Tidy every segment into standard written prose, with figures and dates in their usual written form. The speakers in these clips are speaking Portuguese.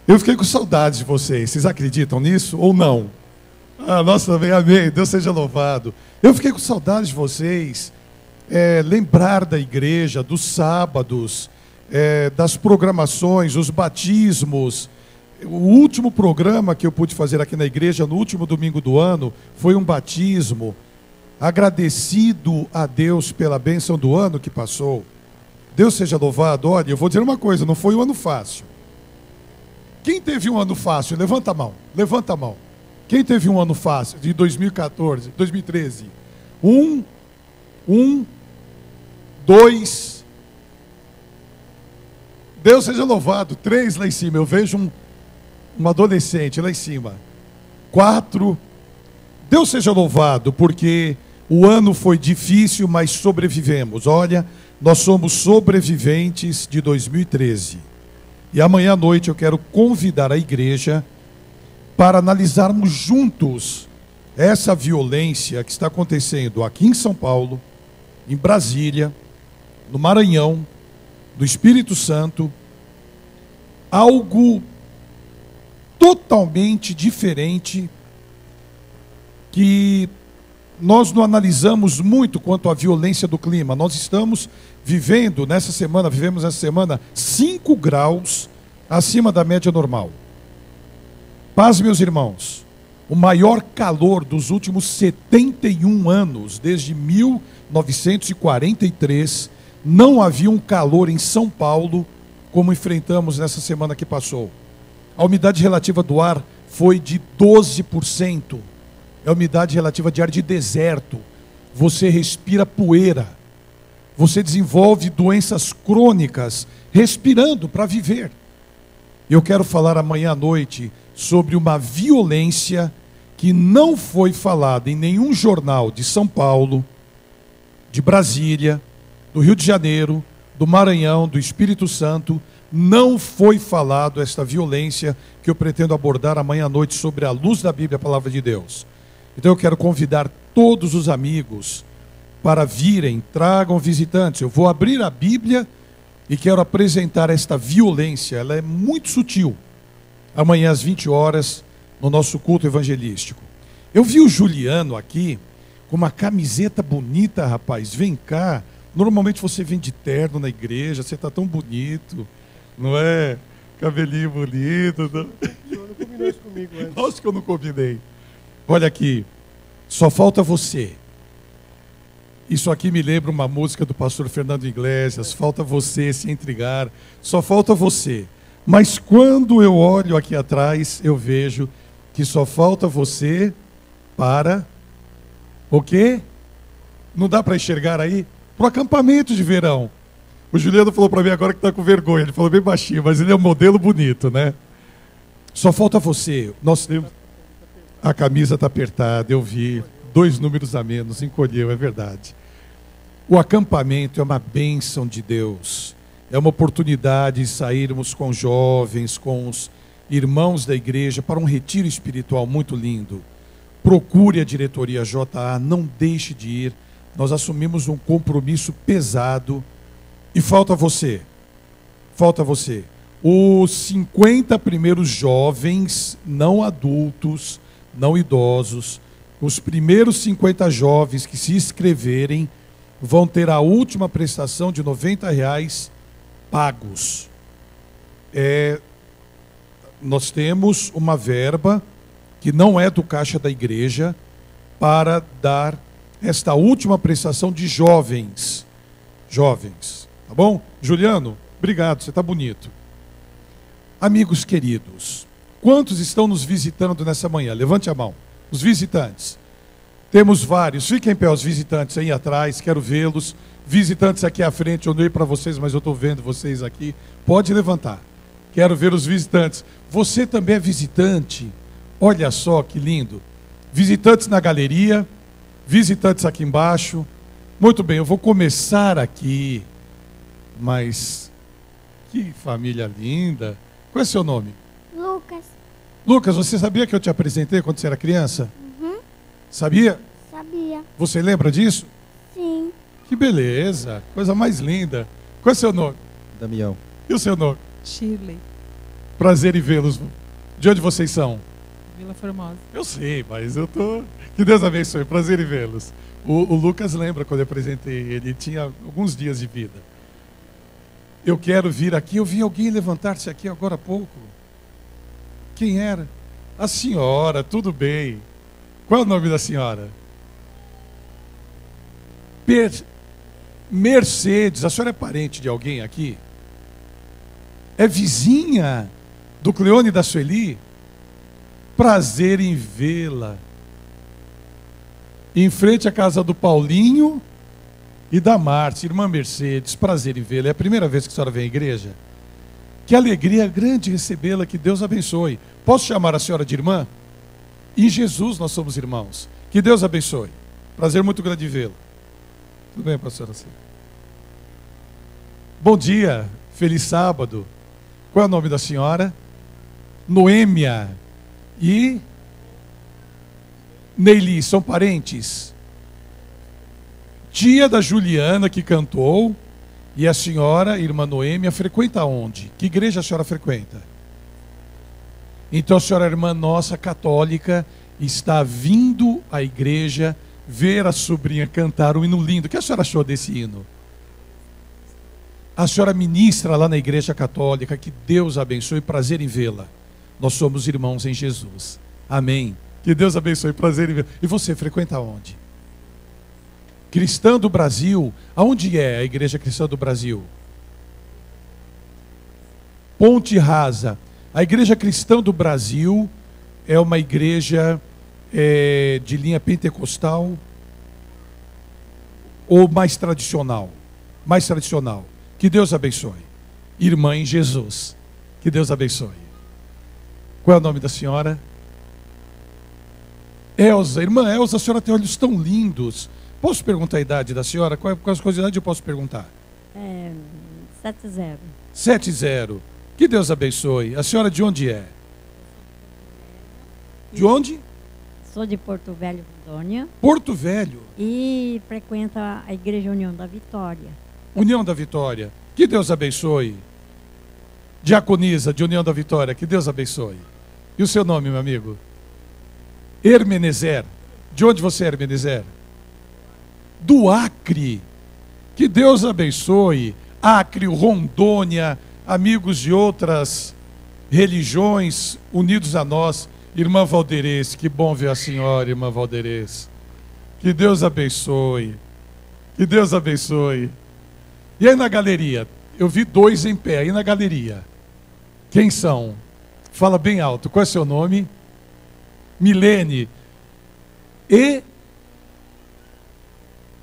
Eu fiquei com saudades de vocês. Vocês acreditam nisso ou não? Ah, nossa, também, amém. Deus seja louvado. Eu fiquei com saudades de vocês. Lembrar da igreja, dos sábados, das programações, os batismos. O último programa que eu pude fazer aqui na igreja, no último domingo do ano, foi um batismo. Agradecido a Deus pela bênção do ano que passou. Deus seja louvado. Olha, eu vou dizer uma coisa, não foi um ano fácil. Quem teve um ano fácil? Levanta a mão, levanta a mão. Quem teve um ano fácil de 2014, 2013? 2. Deus seja louvado. 3 lá em cima. Eu vejo um adolescente lá em cima. 4. Deus seja louvado, porque o ano foi difícil, mas sobrevivemos. Olha, nós somos sobreviventes de 2013. E amanhã à noite eu quero convidar a igreja para analisarmos juntos essa violência que está acontecendo aqui em São Paulo, em Brasília, no Maranhão, no Espírito Santo. Algo totalmente diferente que nós não analisamos muito quanto à violência do clima. Nós estamos vivemos nessa semana 5 graus acima da média normal. Paz, meus irmãos, o maior calor dos últimos 71 anos, desde 1943, não havia um calor em São Paulo como enfrentamos nessa semana que passou. A umidade relativa do ar foi de 12%. É a umidade relativa de ar de deserto. Você respira poeira. Você desenvolve doenças crônicas respirando para viver. Eu quero falar amanhã à noite sobre uma violência que não foi falada em nenhum jornal de São Paulo, de Brasília, do Rio de Janeiro, do Maranhão, do Espírito Santo. Não foi falado esta violência que eu pretendo abordar amanhã à noite sobre a luz da Bíblia, a palavra de Deus. Então eu quero convidar todos os amigos para virem, tragam visitantes. Eu vou abrir a Bíblia e quero apresentar esta violência. Ela é muito sutil. Amanhã às 20 horas, no nosso culto evangelístico. Eu vi o Juliano aqui com uma camiseta bonita, rapaz. Vem cá. Normalmente você vem de terno na igreja, você está tão bonito, não é? Cabelinho bonito. Não? Eu não combinou isso comigo antes. Acho que eu não combinei. Olha aqui, só falta você. Isso aqui me lembra uma música do pastor Fernando Iglesias, falta você se intrigar, só falta você. Mas quando eu olho aqui atrás, eu vejo que só falta você para o quê? Não dá para enxergar aí? Para o acampamento de verão. O Juliano falou para mim agora que está com vergonha, ele falou bem baixinho, mas ele é um modelo bonito, né? Só falta você. Nós temos... A camisa está apertada, eu vi. 2 números a menos, encolheu, é verdade. O acampamento é uma bênção de Deus. É uma oportunidade de sairmos com jovens, com os irmãos da igreja, para um retiro espiritual muito lindo. Procure a diretoria JA, não deixe de ir. Nós assumimos um compromisso pesado. E falta você. Falta você. Os 50 primeiros jovens, não adultos, não idosos, os primeiros 50 jovens que se inscreverem vão ter a última prestação de R$90 pagos. Nós temos uma verba que não é do caixa da igreja para dar esta última prestação de jovens. Jovens, tá bom? Juliano, obrigado, você está bonito. Amigos queridos, quantos estão nos visitando nessa manhã? Levante a mão. Os visitantes. Temos vários. Fiquem em pé os visitantes aí atrás, quero vê-los. Visitantes aqui à frente, eu não olhei para vocês, mas eu estou vendo vocês aqui. Pode levantar. Quero ver os visitantes. Você também é visitante. Olha só que lindo. Visitantes na galeria, visitantes aqui embaixo. Muito bem, eu vou começar aqui. Mas que família linda. Qual é seu nome? Lucas. Lucas, você sabia que eu te apresentei quando você era criança? Uhum. Sabia? Sabia. Você lembra disso? Sim. Que beleza, coisa mais linda. Qual é seu nome? Damião. E o seu nome? Shirley. Prazer em vê-los. De onde vocês são? Vila Formosa. Eu sei, mas eu tô... Que Deus abençoe, prazer em vê-los. O Lucas lembra quando eu apresentei ele tinha alguns dias de vida. Eu quero vir aqui, eu vi alguém levantar-se aqui agora há pouco. Quem era? A senhora, tudo bem. Qual é o nome da senhora? Mercedes, a senhora é parente de alguém aqui? É vizinha do Cleone e da Sueli? Prazer em vê-la. Em frente à casa do Paulinho e da Márcia, irmã Mercedes, prazer em vê-la. É a primeira vez que a senhora vem à igreja? Que alegria grande recebê-la, que Deus abençoe. Posso chamar a senhora de irmã? Em Jesus nós somos irmãos. Que Deus abençoe. Prazer muito grande vê-la. Tudo bem, pastora? Bom dia, feliz sábado. Qual é o nome da senhora? Noêmia e Neili, são parentes? Tia da Juliana que cantou. E a senhora, irmã Noêmia, frequenta onde? Que igreja a senhora frequenta? Então a senhora, irmã nossa católica, está vindo à igreja ver a sobrinha cantar um hino lindo. O que a senhora achou desse hino? A senhora ministra lá na igreja católica, que Deus abençoe, prazer em vê-la. Nós somos irmãos em Jesus. Amém. Que Deus abençoe, prazer em vê-la. E você frequenta onde? Cristã do Brasil. Aonde é a Igreja Cristã do Brasil? Ponte Rasa. A Igreja Cristã do Brasil é uma igreja de linha pentecostal ou mais tradicional? Mais tradicional. Que Deus abençoe. Irmã em Jesus. Que Deus abençoe. Qual é o nome da senhora? Elza. Irmã Elza, a senhora tem olhos tão lindos. Posso perguntar a idade da senhora? Qual é a idade eu posso perguntar? 70. 70. Que Deus abençoe. A senhora de onde é? De onde? Sou de Porto Velho, Rondônia. Porto Velho. E frequento a Igreja União da Vitória. União da Vitória. Que Deus abençoe. Diaconisa de União da Vitória. Que Deus abençoe. E o seu nome, meu amigo? Hermenezer. De onde você é, Hermenezer? Do Acre. Que Deus abençoe. Acre, Rondônia, amigos de outras religiões unidos a nós. Irmã Valderez, que bom ver a senhora, irmã Valderez. Que Deus abençoe. Que Deus abençoe. E aí na galeria? Eu vi dois em pé aí na galeria. Quem são? Fala bem alto. Qual é seu nome? Milene. E...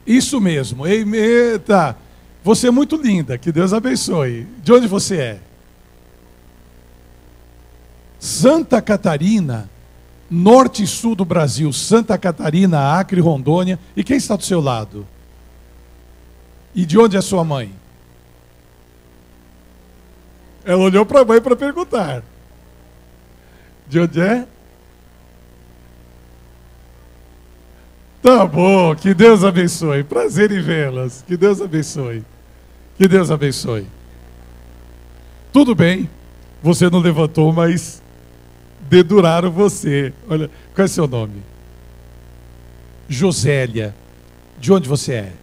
Isso mesmo. Eita. Você é muito linda. Que Deus abençoe. De onde você é? Santa Catarina, norte e sul do Brasil. Santa Catarina, Acre, Rondônia. E quem está do seu lado? E de onde é sua mãe? Ela olhou para a mãe para perguntar. De onde é? Tá bom, que Deus abençoe. Prazer em vê-las. Que Deus abençoe. Que Deus abençoe. Tudo bem, você não levantou, mas deduraram você. Olha, qual é seu nome? Josélia. De onde você é?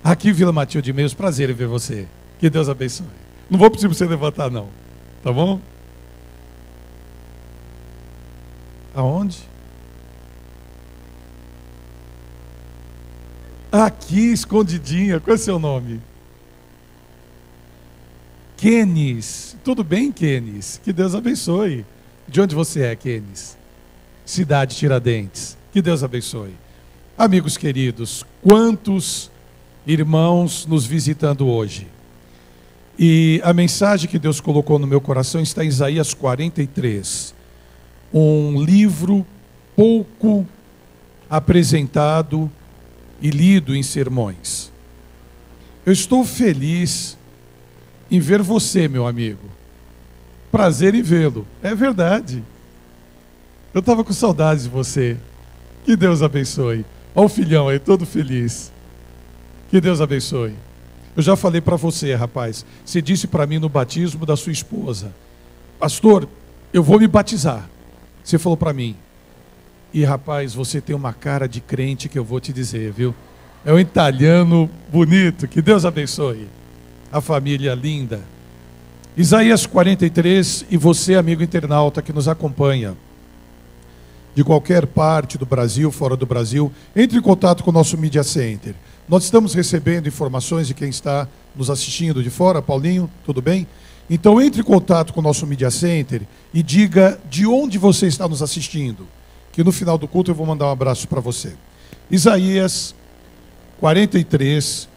Aqui em Vila Matilde mesmo. Prazer em ver você. Que Deus abençoe. Não vou pedir para você levantar, não. Tá bom? Aonde? Aqui, escondidinha. Qual é seu nome? Kenis. Tudo bem, Kenis? Que Deus abençoe. De onde você é, Kenis? Cidade Tiradentes. Que Deus abençoe. Amigos queridos, quantos irmãos nos visitando hoje. E a mensagem que Deus colocou no meu coração está em Isaías 43. Um livro pouco apresentado e lido em sermões. Eu estou feliz em ver você, meu amigo. Prazer em vê-lo. É verdade. Eu estava com saudades de você. Que Deus abençoe. Olha o filhão aí, todo feliz. Que Deus abençoe. Eu já falei para você, rapaz. Você disse para mim no batismo da sua esposa. pastor, eu vou me batizar. Você falou para mim, e rapaz, você tem uma cara de crente que eu vou te dizer, viu? É um italiano bonito, que Deus abençoe. A família linda. Isaías 43, e você, amigo internauta que nos acompanha, de qualquer parte do Brasil, fora do Brasil, entre em contato com o nosso Media Center. Nós estamos recebendo informações de quem está nos assistindo de fora. Paulinho, tudo bem? Então entre em contato com o nosso Media Center e diga de onde você está nos assistindo, que no final do culto eu vou mandar um abraço para você. Isaías 43,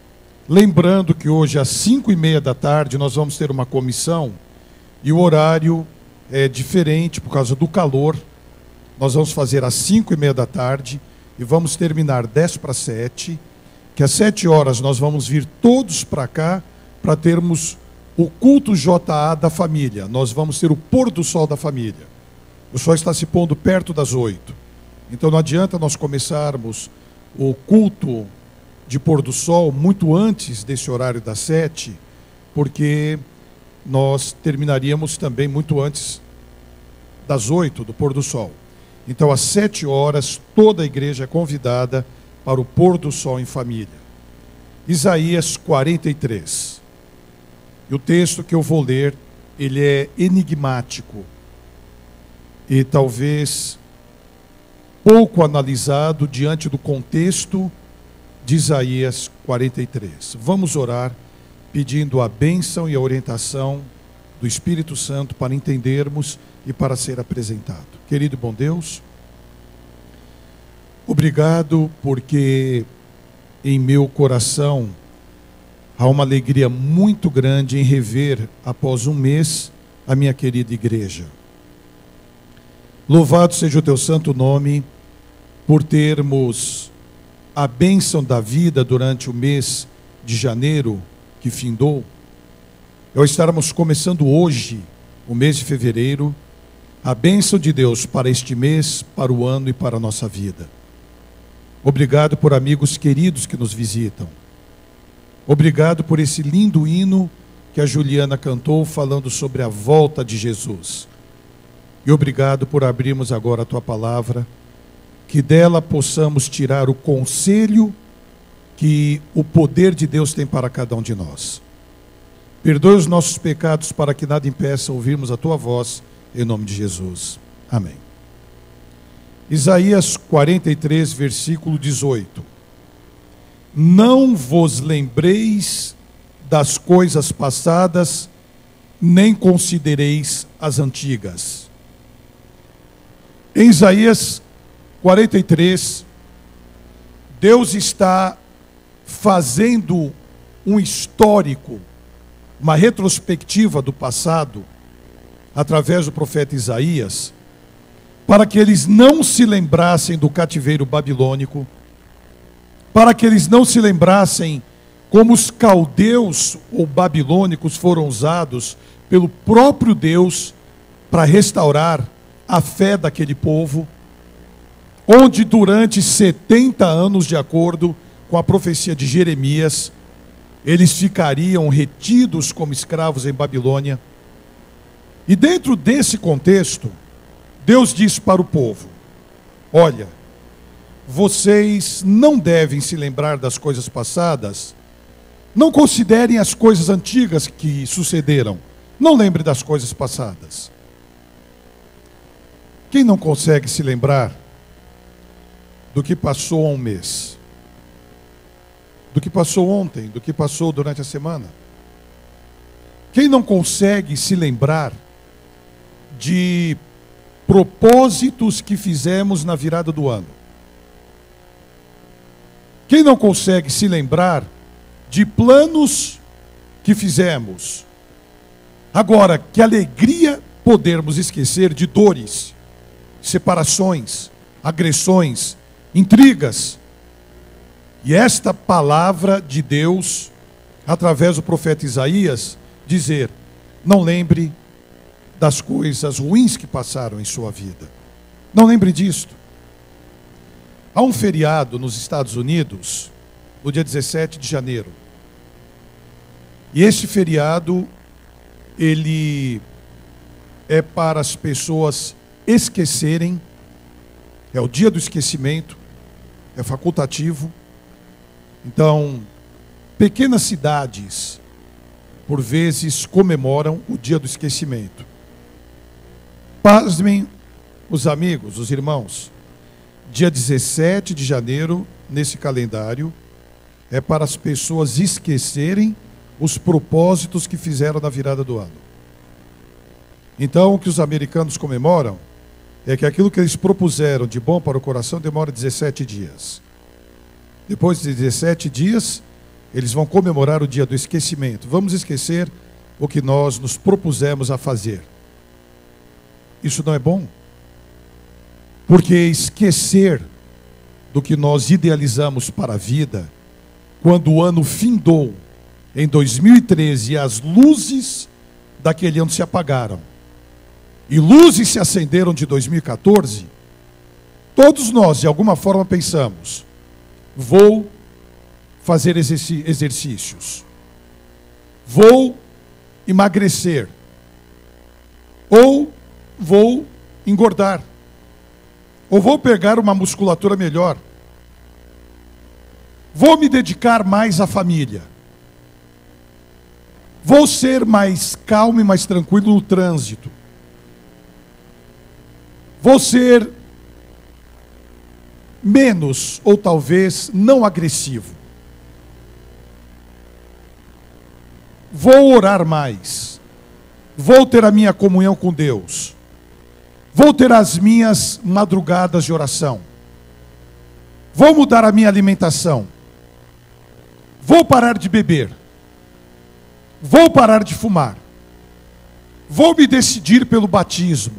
lembrando que hoje às 5:30 da tarde nós vamos ter uma comissão e o horário é diferente por causa do calor. Nós vamos fazer às 5:30 da tarde e vamos terminar 6:50, que às 7 horas nós vamos vir todos para cá para termos o culto JA da família. Nós vamos ter o pôr do sol da família. O sol está se pondo perto das 8. Então não adianta nós começarmos o culto de pôr do sol muito antes desse horário das 7, porque nós terminaríamos também muito antes das 8 do pôr do sol. Então às 7 horas toda a igreja é convidada para o pôr do sol em família. Isaías 43. E o texto que eu vou ler, ele é enigmático e talvez pouco analisado diante do contexto de Isaías 43. Vamos orar pedindo a bênção e a orientação do Espírito Santo para entendermos e para ser apresentado. Querido e bom Deus, obrigado porque em meu coração há uma alegria muito grande em rever, após um mês, a minha querida igreja. Louvado seja o teu santo nome por termos a bênção da vida durante o mês de janeiro que findou. Ao estarmos começando hoje, o mês de fevereiro, a bênção de Deus para este mês, para o ano e para a nossa vida. Obrigado por amigos queridos que nos visitam. Obrigado por esse lindo hino que a Juliana cantou falando sobre a volta de Jesus. E obrigado por abrirmos agora a tua palavra, que dela possamos tirar o conselho que o poder de Deus tem para cada um de nós. Perdoe os nossos pecados para que nada impeça ouvirmos a tua voz, em nome de Jesus. Amém. Isaías 43, versículo 18. Não vos lembreis das coisas passadas, nem considereis as antigas. Em Isaías 43, Deus está fazendo um histórico, uma retrospectiva do passado, através do profeta Isaías, para que eles não se lembrassem do cativeiro babilônico, para que eles não se lembrassem como os caldeus ou babilônicos foram usados pelo próprio Deus para restaurar a fé daquele povo, onde durante 70 anos, de acordo com a profecia de Jeremias, eles ficariam retidos como escravos em Babilônia. E dentro desse contexto, Deus diz para o povo: olha, vocês não devem se lembrar das coisas passadas, não considerem as coisas antigas que sucederam, não lembre das coisas passadas. Quem não consegue se lembrar do que passou há um mês, do que passou ontem, do que passou durante a semana? Quem não consegue se lembrar de propósitos que fizemos na virada do ano? Quem não consegue se lembrar de planos que fizemos? Agora, que alegria podermos esquecer de dores, separações, agressões, intrigas. E esta palavra de Deus, através do profeta Isaías, dizer: não lembre das coisas ruins que passaram em sua vida. Não lembre disto. Há um feriado nos Estados Unidos, no dia 17 de janeiro. E este feriado, ele é para as pessoas esquecerem, é o dia do esquecimento, é facultativo. Então, pequenas cidades, por vezes, comemoram o dia do esquecimento. Pasmem os amigos, os irmãos, dia 17 de janeiro, nesse calendário, é para as pessoas esquecerem os propósitos que fizeram na virada do ano. Então, o que os americanos comemoram é que aquilo que eles propuseram de bom para o coração demora 17 dias. Depois de 17 dias, eles vão comemorar o dia do esquecimento. Vamos esquecer o que nós nos propusemos a fazer. Isso não é bom? Porque esquecer do que nós idealizamos para a vida, quando o ano findou em 2013 e as luzes daquele ano se apagaram, e luzes se acenderam de 2014, todos nós, de alguma forma, pensamos: vou fazer exercícios, vou emagrecer, ou vou engordar, ou vou pegar uma musculatura melhor, vou me dedicar mais à família, vou ser mais calmo e mais tranquilo no trânsito, vou ser menos ou talvez não agressivo, vou orar mais, vou ter a minha comunhão com Deus, vou ter as minhas madrugadas de oração, vou mudar a minha alimentação, vou parar de beber, vou parar de fumar, vou me decidir pelo batismo,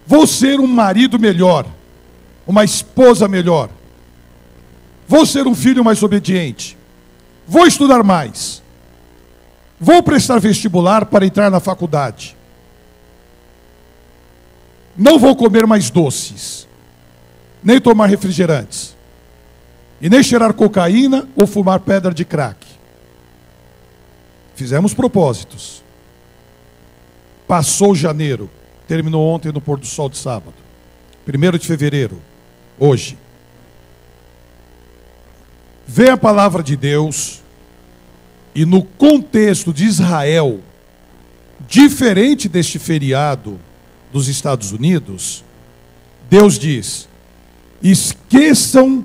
vou ser um marido melhor, uma esposa melhor, vou ser um filho mais obediente, vou estudar mais, vou prestar vestibular para entrar na faculdade, não vou comer mais doces, nem tomar refrigerantes, e nem cheirar cocaína ou fumar pedra de crack. Fizemos propósitos. Passou janeiro, terminou ontem no pôr do sol de sábado. 1º de fevereiro, hoje. Vem a palavra de Deus, e no contexto de Israel, diferente deste feriado dos Estados Unidos, Deus diz: esqueçam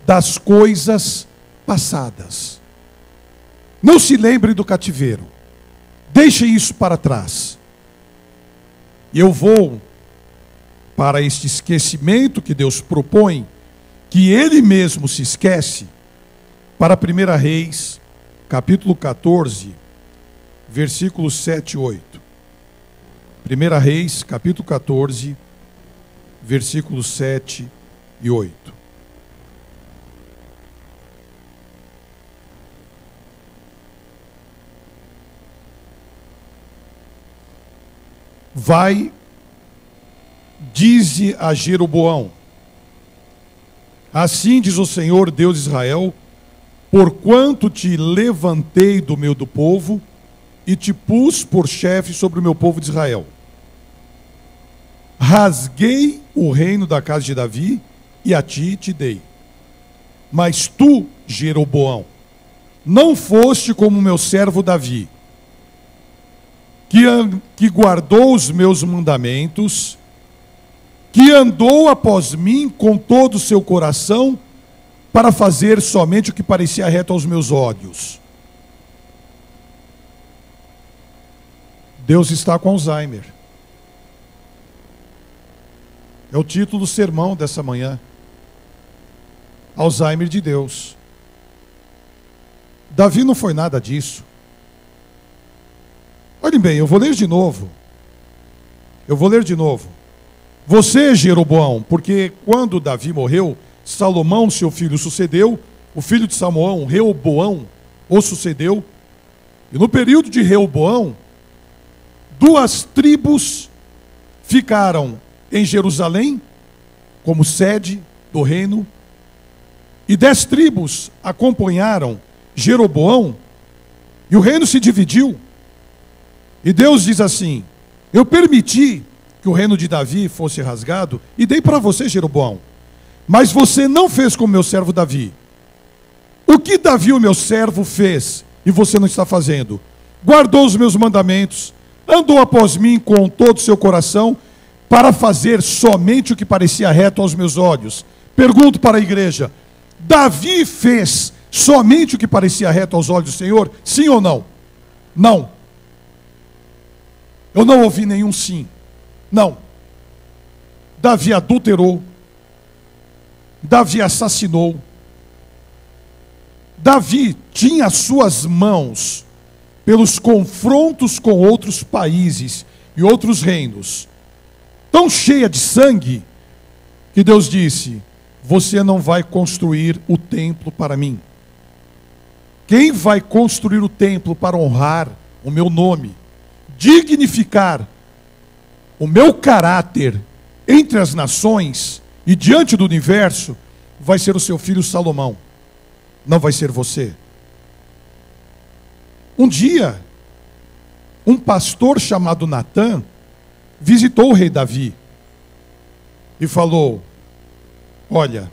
das coisas passadas. Não se lembrem do cativeiro. Deixem isso para trás. E eu vou para este esquecimento que Deus propõe, que Ele mesmo se esquece, para 1 Reis, capítulo 14, versículos 7 e 8. 1 Reis, capítulo 14, versículos 7 e 8. Vai, dize a Jeroboão: assim diz o Senhor Deus de Israel, porquanto te levantei do meio do povo e te pus por chefe sobre o meu povo de Israel. Rasguei o reino da casa de Davi e a ti te dei. Mas tu, Jeroboão, não foste como meu servo Davi, que guardou os meus mandamentos, que andou após mim com todo o seu coração, para fazer somente o que parecia reto aos meus olhos. Deus está com Alzheimer. É o título do sermão dessa manhã. Alzheimer de Deus. Davi não foi nada disso. Olhem bem, eu vou ler de novo. Você, Jeroboão, porque quando Davi morreu, Salomão, seu filho, sucedeu. O filho de Salomão, Reoboão, o sucedeu. E no período de Reoboão, 2 tribos ficaram em Jerusalém, como sede do reino, e 10 tribos acompanharam Jeroboão, e o reino se dividiu. E Deus diz assim: Eu permiti que o reino de Davi fosse rasgado e dei para você, Jeroboão. Mas você não fez como meu servo Davi. O que Davi, o meu servo, fez e você não está fazendo? Guardou os meus mandamentos, andou após mim com todo o seu coração, para fazer somente o que parecia reto aos meus olhos. Pergunto para a igreja: Davi fez somente o que parecia reto aos olhos do Senhor? Sim ou não? Não. Eu não ouvi nenhum sim. Não. Davi adulterou. Davi assassinou. Davi tinha as suas mãos pelos confrontos com outros países e outros reinos tão cheia de sangue, que Deus disse: você não vai construir o templo para mim. Quem vai construir o templo para honrar o meu nome, dignificar o meu caráter entre as nações e diante do universo, vai ser o seu filho Salomão, não vai ser você. Um dia, um pastor chamado Natã visitou o rei Davi e falou: olha,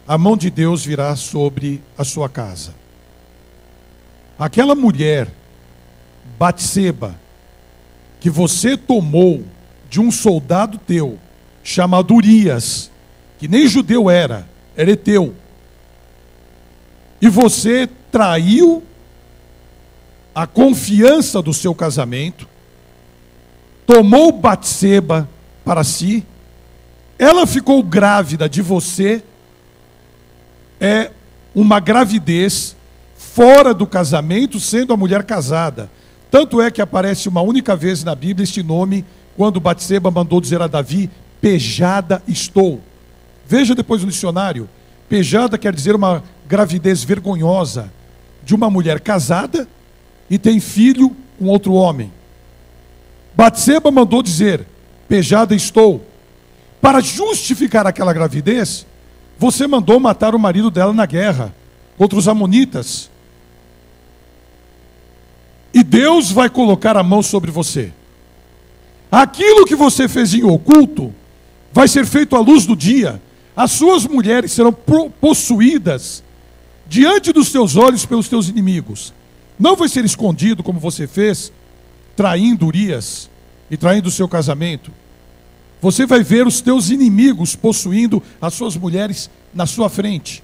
a mão de Deus virá sobre a sua casa. Aquela mulher, Batseba, que você tomou de um soldado teu, chamado Urias, que nem judeu era heteu, e você traiu a confiança do seu casamento, tomou Batseba para si, ela ficou grávida de você, é uma gravidez fora do casamento, sendo a mulher casada. Tanto é que aparece uma única vez na Bíblia este nome, quando Batseba mandou dizer a Davi: pejada estou. Veja depois no dicionário, pejada quer dizer uma gravidez vergonhosa de uma mulher casada e tem filho com outro homem. Batseba mandou dizer: pejada estou. Para justificar aquela gravidez, você mandou matar o marido dela na guerra contra os amonitas. E Deus vai colocar a mão sobre você. Aquilo que você fez em oculto vai ser feito à luz do dia. As suas mulheres serão possuídas diante dos teus olhos pelos teus inimigos. Não vai ser escondido como você fez, traindo Urias e traindo o seu casamento. Você vai ver os teus inimigos possuindo as suas mulheres na sua frente.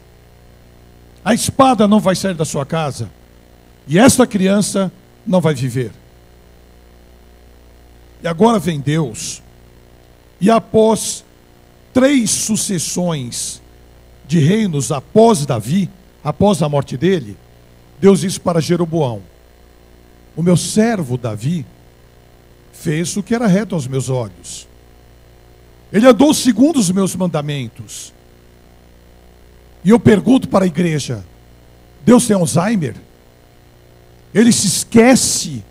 A espada não vai sair da sua casa. E esta criança não vai viver. E agora vem Deus, e após 3 sucessões de reinos após Davi, após a morte dele, Deus disse para Jeroboão: o meu servo Davi fez o que era reto aos meus olhos. Ele andou segundo os meus mandamentos. E eu pergunto para a igreja: Deus tem Alzheimer? Ele se esquece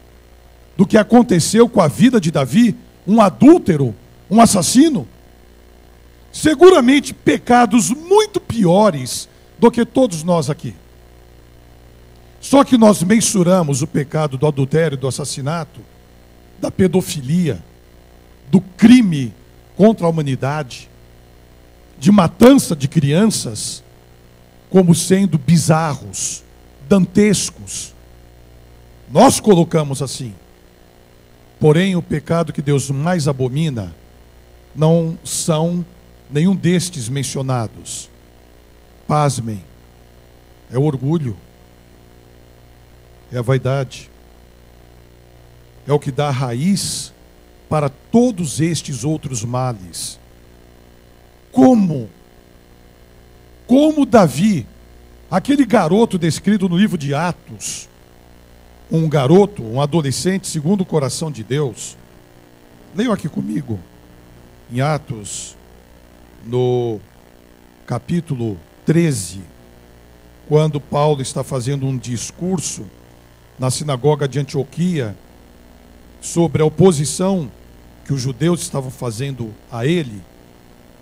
do que aconteceu com a vida de Davi, um adúltero, um assassino? Seguramente pecados muito piores do que todos nós aqui. Só que nós mensuramos o pecado do adultério, do assassinato, da pedofilia, do crime contra a humanidade, de matança de crianças, como sendo bizarros, dantescos. Nós colocamos assim. Porém, o pecado que Deus mais abomina não são nenhum destes mencionados. Pasmem, é o orgulho, é a vaidade, é o que dá raiz para todos estes outros males. Como Davi, aquele garoto descrito no livro de Atos, um garoto, um adolescente segundo o coração de Deus. Leiam aqui comigo, em Atos, no capítulo 13, quando Paulo está fazendo um discurso na sinagoga de Antioquia sobre a oposição que os judeus estavam fazendo a ele,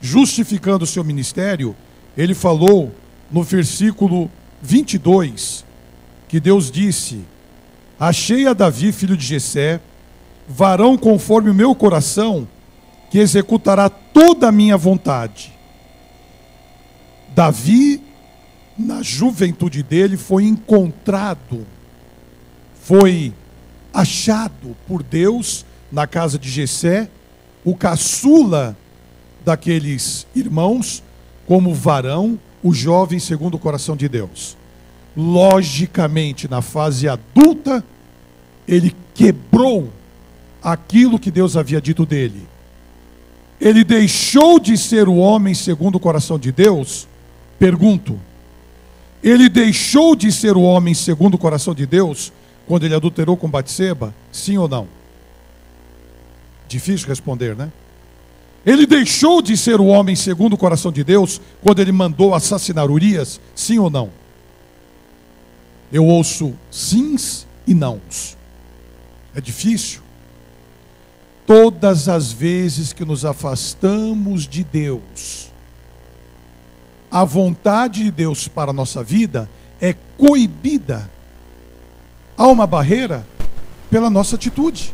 justificando o seu ministério. Ele falou no versículo 22 que Deus disse: achei a Davi, filho de Jessé, varão conforme o meu coração, que executará toda a minha vontade. Davi, na juventude dele, foi encontrado, foi achado por Deus na casa de Jessé, o caçula daqueles irmãos, como varão, o jovem segundo o coração de Deus. Logicamente, na fase adulta, ele quebrou aquilo que Deus havia dito dele. Ele deixou de ser o homem segundo o coração de Deus? Pergunto. Ele deixou de ser o homem segundo o coração de Deus quando ele adulterou com Batseba? Sim ou não? Difícil responder, né? Ele deixou de ser o homem segundo o coração de Deus quando ele mandou assassinar Urias? Sim ou não? Eu ouço sims e nãos. É difícil. Todas as vezes que nos afastamos de Deus, a vontade de Deus para a nossa vida é coibida. Há uma barreira pela nossa atitude.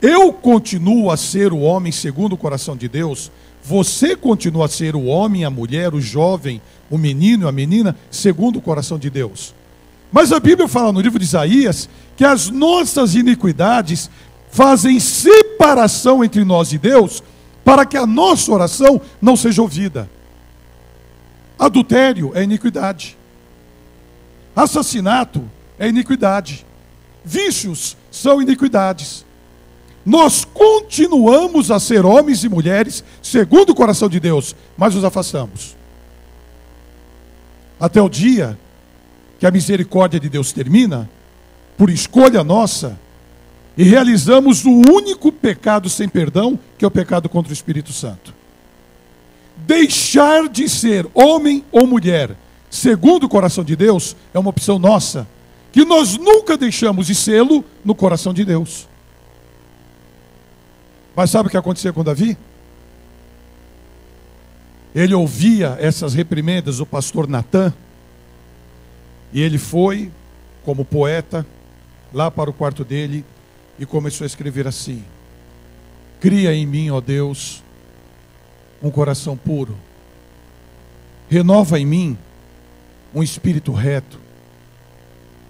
Eu continuo a ser o homem segundo o coração de Deus. Você continua a ser o homem, a mulher, o jovem, o menino e a menina segundo o coração de Deus. Mas a Bíblia fala no livro de Isaías que as nossas iniquidades fazem separação entre nós e Deus, para que a nossa oração não seja ouvida. Adultério é iniquidade. Assassinato é iniquidade. Vícios são iniquidades. Nós continuamos a ser homens e mulheres segundo o coração de Deus, mas nos afastamos. Até o dia que a misericórdia de Deus termina, por escolha nossa, e realizamos o único pecado sem perdão, que é o pecado contra o Espírito Santo. Deixar de ser homem ou mulher segundo o coração de Deus é uma opção nossa, que nós nunca deixamos de sê-lo no coração de Deus. Mas sabe o que aconteceu com Davi? Ele ouvia essas reprimendas do pastor Natã, e ele foi, como poeta, lá para o quarto dele, e começou a escrever assim: cria em mim, ó Deus, um coração puro, renova em mim um espírito reto,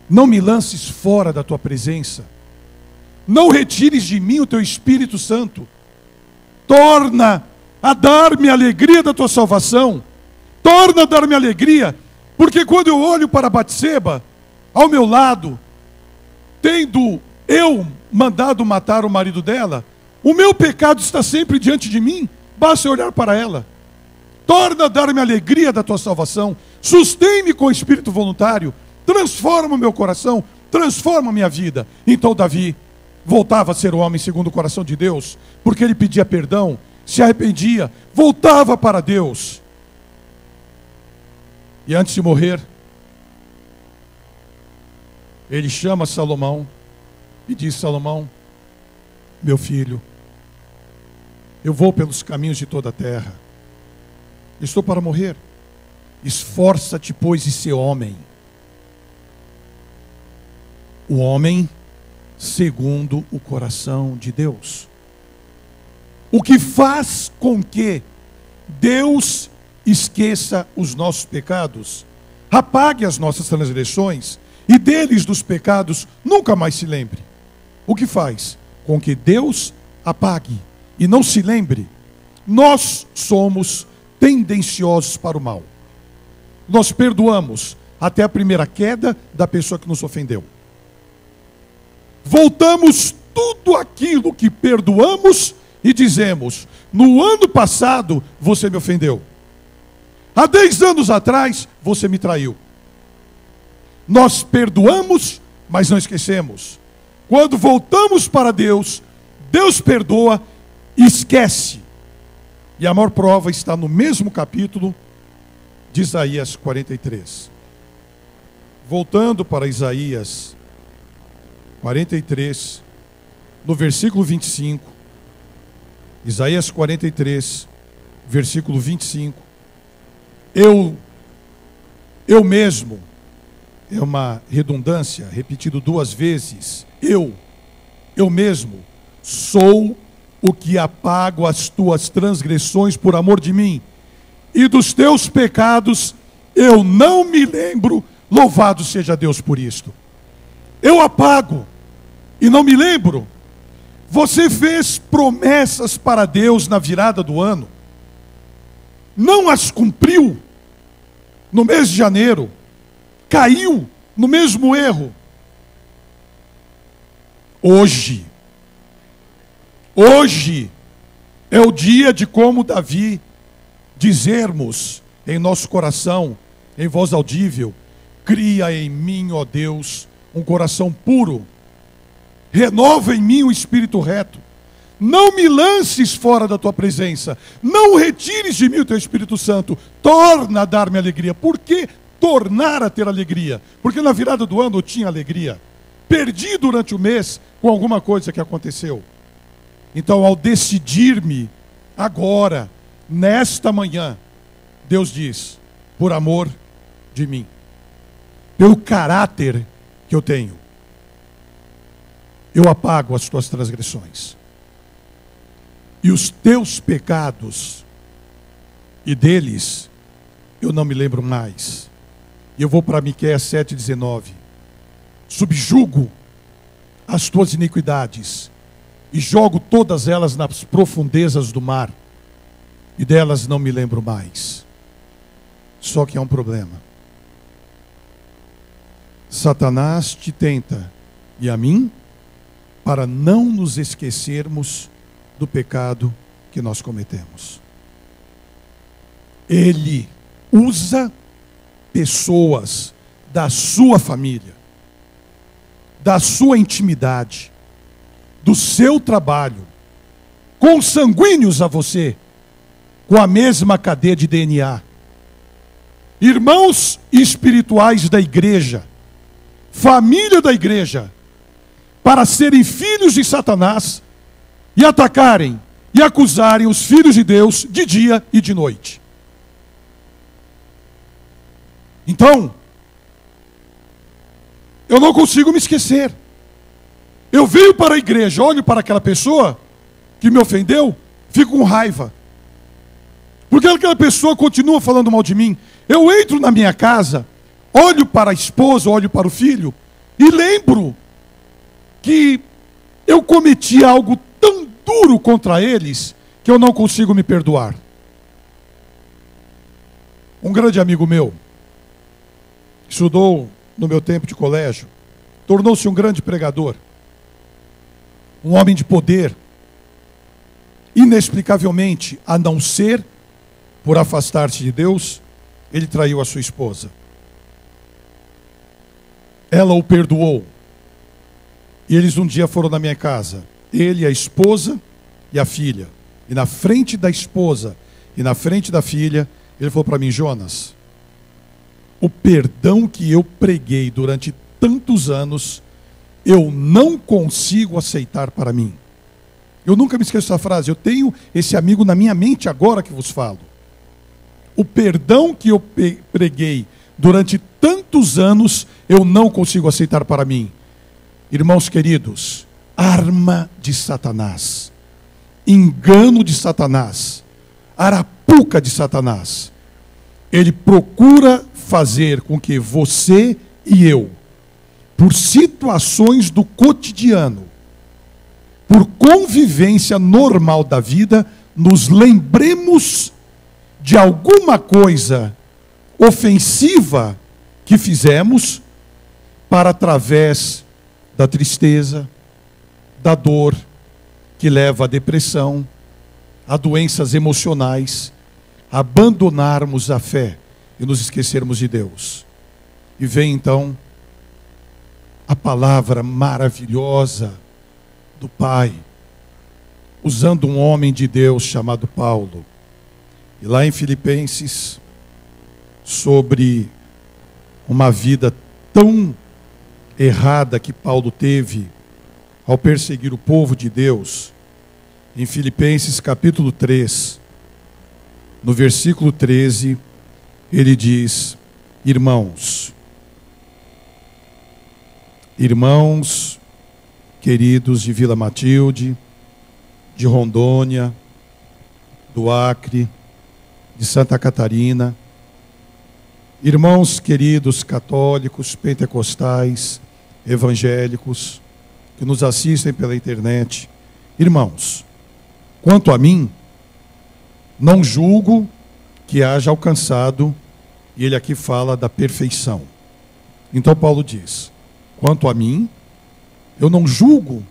não me lances fora da tua presença, não retires de mim o teu Espírito Santo, torna a dar-me a alegria da tua salvação, torna a dar-me alegria, porque quando eu olho para Batseba, ao meu lado, tendo eu mandado matar o marido dela, o meu pecado está sempre diante de mim, basta olhar para ela. Torna a dar-me a alegria da tua salvação, sustém-me com o espírito voluntário, transforma o meu coração, transforma a minha vida. Então Davi voltava a ser o homem segundo o coração de Deus, porque ele pedia perdão, se arrependia, voltava para Deus. E antes de morrer, ele chama Salomão e diz: Salomão, meu filho, eu vou pelos caminhos de toda a terra, estou para morrer, esforça-te, pois, e ser homem. O homem segundo o coração de Deus. O que faz com que Deus esqueça os nossos pecados, apague as nossas transgressões, e deles, dos pecados, nunca mais se lembre. O que faz com que Deus apague e não se lembre? Nós somos tendenciosos para o mal. Nós perdoamos até a primeira queda da pessoa que nos ofendeu. Voltamos tudo aquilo que perdoamos e dizemos: no ano passado você me ofendeu, há 10 anos atrás você me traiu. Nós perdoamos, mas não esquecemos. Quando voltamos para Deus, Deus perdoa e esquece. E a maior prova está no mesmo capítulo de Isaías 43. Voltando para Isaías 43, no versículo 25. Isaías 43, versículo 25. Eu mesmo, é uma redundância, repetido 2 vezes. eu mesmo sou o que apago as tuas transgressões por amor de mim, e dos teus pecados eu não me lembro. Louvado seja Deus por isto. Eu apago e não me lembro. Você fez promessas para Deus na virada do ano, não as cumpriu no mês de janeiro, caiu no mesmo erro. Hoje é o dia de, como Davi, dizermos em nosso coração, em voz audível: cria em mim, ó Deus, um coração puro, renova em mim um espírito reto. Não me lances fora da tua presença, não retires de mim o teu Espírito Santo, torna a dar-me alegria. Por que tornar a ter alegria? Porque na virada do ano eu tinha alegria, perdi durante o mês com alguma coisa que aconteceu. Então, ao decidir-me agora, nesta manhã, Deus diz: por amor de mim, pelo caráter que eu tenho, eu apago as tuas transgressões e os teus pecados, e deles eu não me lembro mais. E eu vou para Miqueias 7,19. Subjugo as tuas iniquidades e jogo todas elas nas profundezas do mar, e delas não me lembro mais. Só que há um problema. Satanás te tenta, e a mim, para não nos esquecermos do pecado que nós cometemos. Ele usa pessoas da sua família, da sua intimidade, do seu trabalho, consanguíneos a você, com a mesma cadeia de DNA, irmãos espirituais da igreja, família da igreja, para serem filhos de Satanás e atacarem e acusarem os filhos de Deus de dia e de noite. Então, eu não consigo me esquecer. Eu venho para a igreja, olho para aquela pessoa que me ofendeu, fico com raiva, porque aquela pessoa continua falando mal de mim. Eu entro na minha casa, olho para a esposa, olho para o filho, e lembro que eu cometi algo tão duro contra eles que eu não consigo me perdoar. Um grande amigo meu, estudou no meu tempo de colégio, tornou-se um grande pregador, um homem de poder, inexplicavelmente, a não ser por afastar-se de Deus, ele traiu a sua esposa. Ela o perdoou. E eles um dia foram na minha casa, ele, a esposa e a filha. E na frente da esposa e na frente da filha, ele falou para mim: Jonas, o perdão que eu preguei durante tantos anos, eu não consigo aceitar para mim. Eu nunca me esqueço dessa frase. Eu tenho esse amigo na minha mente agora que vos falo. O perdão que eu preguei durante tantos anos, eu não consigo aceitar para mim. Irmãos queridos, arma de Satanás, engano de Satanás, arapuca de Satanás. Ele procura fazer com que você e eu, por situações do cotidiano, por convivência normal da vida, nos lembremos de alguma coisa ofensiva que fizemos, para, através da tristeza, da dor, que leva à depressão, a doenças emocionais, abandonarmos a fé e nos esquecermos de Deus. E vem então a palavra maravilhosa do Pai, usando um homem de Deus chamado Paulo. E lá em Filipenses, sobre uma vida tão errada que Paulo teve ao perseguir o povo de Deus, em Filipenses capítulo 3, no versículo 13, ele diz: irmãos, queridos de Vila Matilde, de Rondônia, do Acre, de Santa Catarina, irmãos queridos católicos, pentecostais, evangélicos, que nos assistem pela internet. Irmãos, quanto a mim, não julgo que haja alcançado, e ele aqui fala da perfeição. Então Paulo diz, quanto a mim, eu não julgo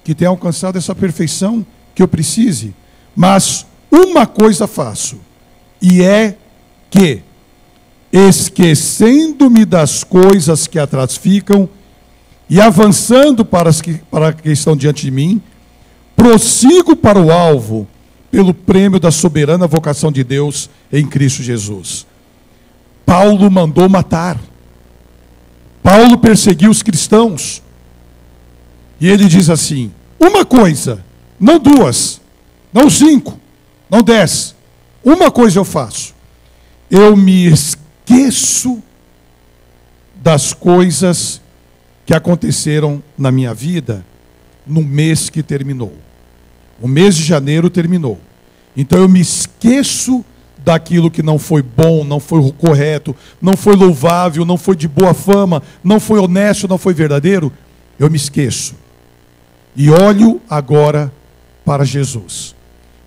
que tenha alcançado essa perfeição que eu precise, mas uma coisa faço, e é que, esquecendo-me das coisas que atrás ficam e avançando para as que estão diante de mim, prossigo para o alvo pelo prêmio da soberana vocação de Deus em Cristo Jesus. Paulo mandou matar. Paulo perseguiu os cristãos. E ele diz assim, uma coisa, não duas, não 5, não 10. Uma coisa eu faço. Eu me esqueço das coisas que aconteceram na minha vida no mês que terminou. O mês de janeiro terminou. Então eu me esqueço daquilo que não foi bom, não foi correto, não foi louvável, não foi de boa fama, não foi honesto, não foi verdadeiro. Eu me esqueço. E olho agora para Jesus.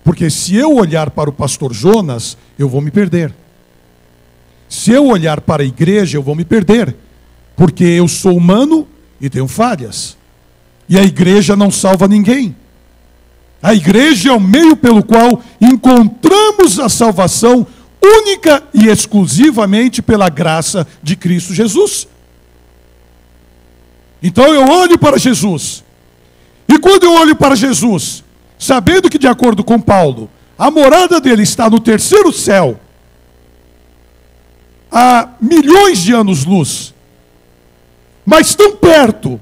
Porque se eu olhar para o pastor Jonas, eu vou me perder. Se eu olhar para a igreja, eu vou me perder. Porque eu sou humano e tenho falhas. E a igreja não salva ninguém. A igreja é o meio pelo qual encontramos a salvação única e exclusivamente pela graça de Cristo Jesus. Então eu olho para Jesus. E quando eu olho para Jesus, sabendo que, de acordo com Paulo, a morada dele está no terceiro céu, a milhões de anos-luz, mas tão perto,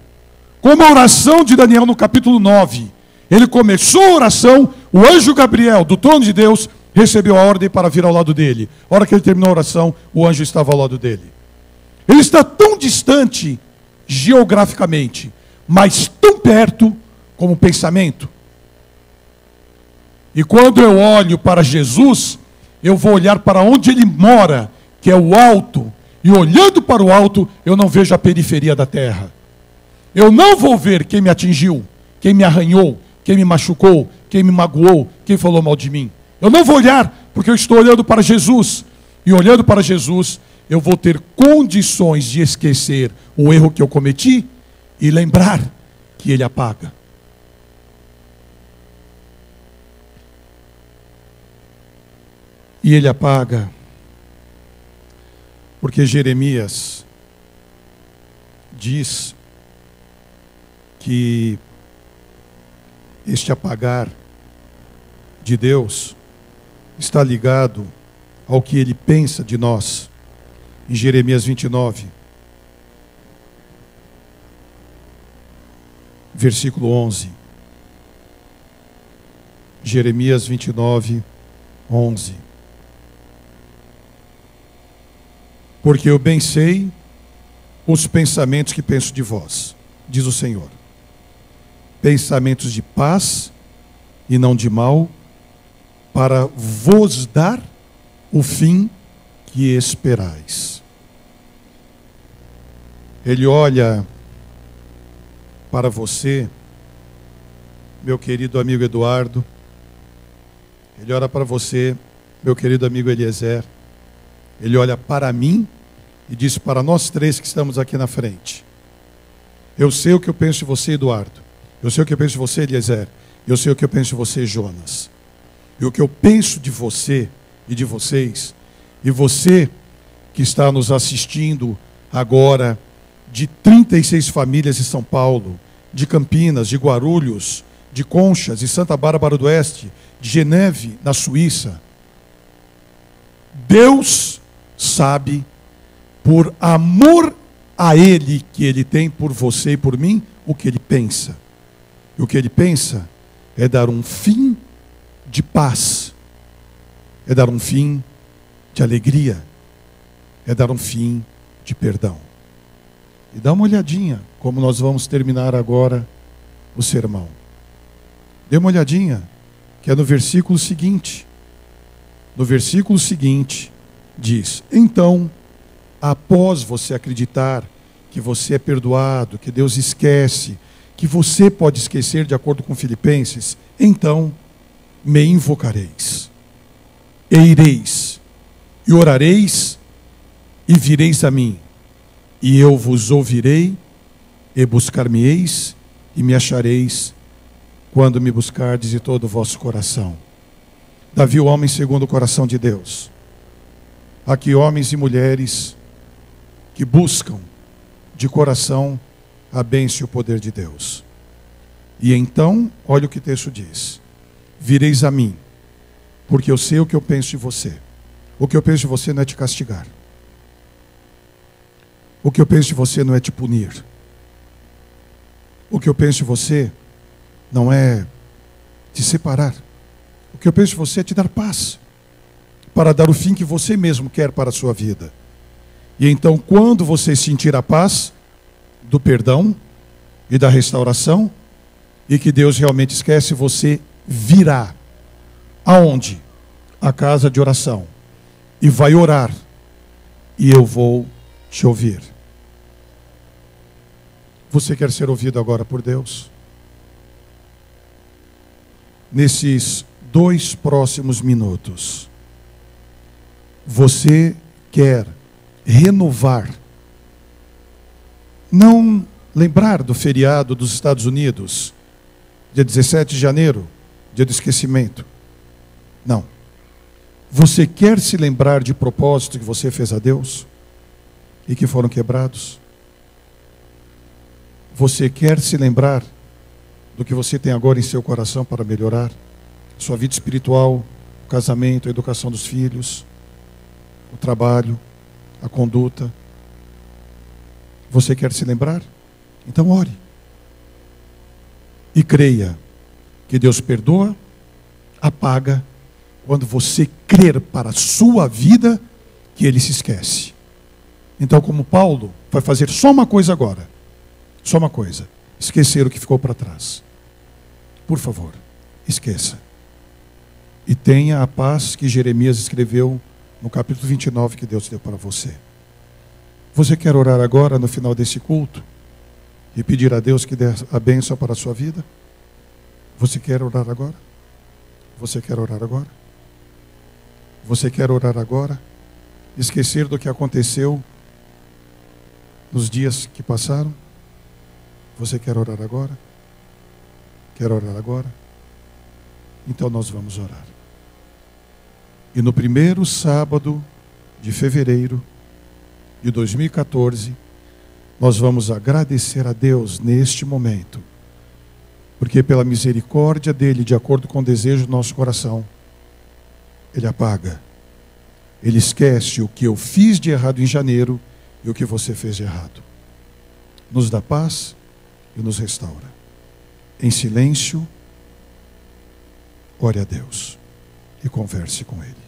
como a oração de Daniel no capítulo 9, ele começou a oração, o anjo Gabriel, do trono de Deus, recebeu a ordem para vir ao lado dele. A hora que ele terminou a oração, o anjo estava ao lado dele. Ele está tão distante geograficamente, mas tão perto como pensamento. E quando eu olho para Jesus, eu vou olhar para onde ele mora, que é o alto. E olhando para o alto, eu não vejo a periferia da terra. Eu não vou ver quem me atingiu, quem me arranhou, quem me machucou, quem me magoou, quem falou mal de mim. Eu não vou olhar, porque eu estou olhando para Jesus. E olhando para Jesus, eu vou ter condições de esquecer o erro que eu cometi e lembrar que ele apaga. E ele apaga, porque Jeremias diz que este apagar de Deus está ligado ao que ele pensa de nós. Em Jeremias 29, versículo 11. Jeremias 29, 11. Porque eu bem sei os pensamentos que penso de vós, diz o Senhor. Pensamentos de paz e não de mal, para vos dar o fim que esperais. Ele olha para você, meu querido amigo Eduardo. Ele olha para você, meu querido amigo Eliezer. Ele olha para mim e diz para nós três que estamos aqui na frente. Eu sei o que eu penso de você, Eduardo. Eu sei o que eu penso de você, Eliezer. Eu sei o que eu penso de você, Jonas. E o que eu penso de você e de vocês, e você que está nos assistindo agora, de 36 famílias de São Paulo, de Campinas, de Guarulhos, de Conchas, de Santa Bárbara do Oeste, de Geneve, na Suíça. Deus sabe, por amor a Ele que Ele tem por você e por mim, o que Ele pensa. E o que Ele pensa é dar um fim de paz, é dar um fim de alegria, é dar um fim de perdão. E dá uma olhadinha, como nós vamos terminar agora o sermão. Dê uma olhadinha, que é no versículo seguinte. No versículo seguinte, diz: então, após você acreditar que você é perdoado, que Deus esquece, que você pode esquecer de acordo com Filipenses, então me invocareis, e ireis, e orareis, e vireis a mim, e eu vos ouvirei, e buscar-me-eis, e me achareis, quando me buscardes de todo o vosso coração. Davi, o homem segundo o coração de Deus. Aqui homens e mulheres que buscam de coração a bênção e o poder de Deus. E então, olha o que o texto diz: vireis a mim, porque eu sei o que eu penso de você. O que eu penso de você não é te castigar. O que eu penso de você não é te punir. O que eu penso de você não é te separar. O que eu penso de você é te dar paz, para dar o fim que você mesmo quer para a sua vida. E então, quando você sentir a paz do perdão e da restauração, e que Deus realmente esquece, você virá. Aonde? A casa de oração. E vai orar. E eu vou te ouvir. Você quer ser ouvido agora por Deus? Nesses 2 próximos minutos, você quer renovar, não lembrar do feriado dos Estados Unidos, dia 17 de janeiro, dia do esquecimento. Não. Você quer se lembrar de propósito que você fez a Deus e que foram quebrados? Você quer se lembrar do que você tem agora em seu coração para melhorar sua vida espiritual, o casamento, a educação dos filhos, o trabalho, a conduta? Você quer se lembrar? Então ore. E creia que Deus perdoa, apaga, quando você crer para a sua vida que Ele se esquece. Então, como Paulo vai fazer só uma coisa agora. Só uma coisa. Esquecer o que ficou para trás. Por favor, esqueça. E tenha a paz que Jeremias escreveu no capítulo 29 que Deus deu para você. Você quer orar agora no final desse culto? E pedir a Deus que dê a bênção para a sua vida? Você quer orar agora? Você quer orar agora? Você quer orar agora? Esquecer do que aconteceu nos dias que passaram? Você quer orar agora? Quer orar agora? Então nós vamos orar. E no primeiro sábado de fevereiro de 2014, nós vamos agradecer a Deus neste momento, porque pela misericórdia dEle, de acordo com o desejo do nosso coração, Ele apaga, Ele esquece o que eu fiz de errado em janeiro e o que você fez de errado. Nos dá paz e nos restaura. Em silêncio, ore a Deus e converse com Ele.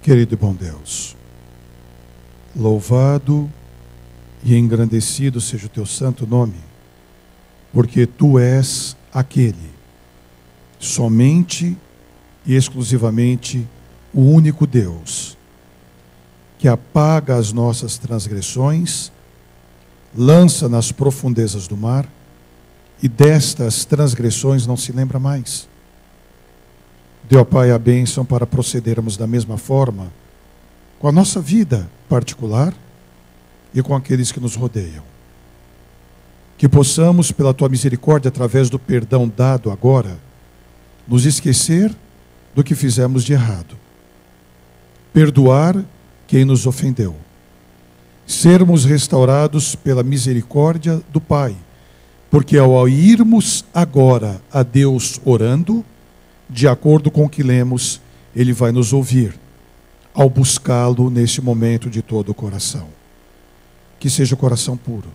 Querido e bom Deus, louvado e engrandecido seja o teu santo nome, porque tu és aquele, somente e exclusivamente o único Deus, que apaga as nossas transgressões, lança nas profundezas do mar, e destas transgressões não se lembra mais. Dê, ó Pai, a bênção para procedermos da mesma forma com a nossa vida particular e com aqueles que nos rodeiam. Que possamos, pela Tua misericórdia, através do perdão dado agora, nos esquecer do que fizemos de errado. Perdoar quem nos ofendeu. Sermos restaurados pela misericórdia do Pai. Porque ao irmos agora a Deus orando, de acordo com o que lemos, Ele vai nos ouvir ao buscá-lo neste momento de todo o coração. Que seja o coração puro,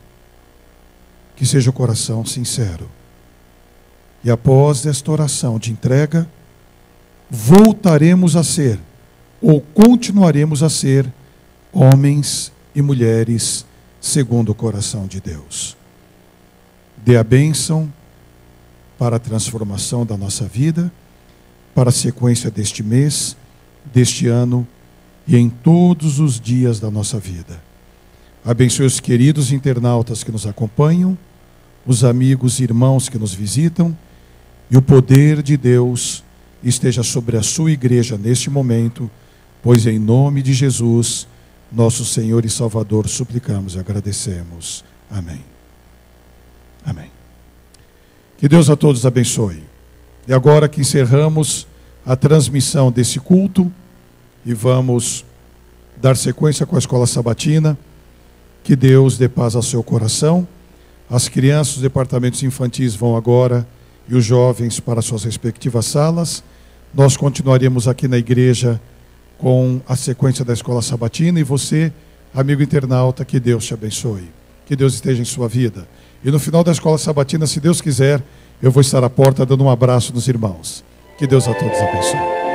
que seja o coração sincero. E após esta oração de entrega, voltaremos a ser, ou continuaremos a ser, homens e mulheres segundo o coração de Deus. Dê a bênção para a transformação da nossa vida, para a sequência deste mês, deste ano e em todos os dias da nossa vida. Abençoe os queridos internautas que nos acompanham, os amigos e irmãos que nos visitam, e o poder de Deus esteja sobre a sua igreja neste momento, pois em nome de Jesus, nosso Senhor e Salvador, suplicamos e agradecemos. Amém. Amém. Que Deus a todos abençoe. E agora que encerramos a transmissão desse culto e vamos dar sequência com a escola sabatina, que Deus dê paz ao seu coração. As crianças dos departamentos infantis vão agora e os jovens para suas respectivas salas. Nós continuaremos aqui na igreja com a sequência da escola sabatina. E você, amigo internauta, que Deus te abençoe. Que Deus esteja em sua vida. E no final da escola sabatina, se Deus quiser, eu vou estar à porta dando um abraço nos irmãos. Que Deus a todos abençoe.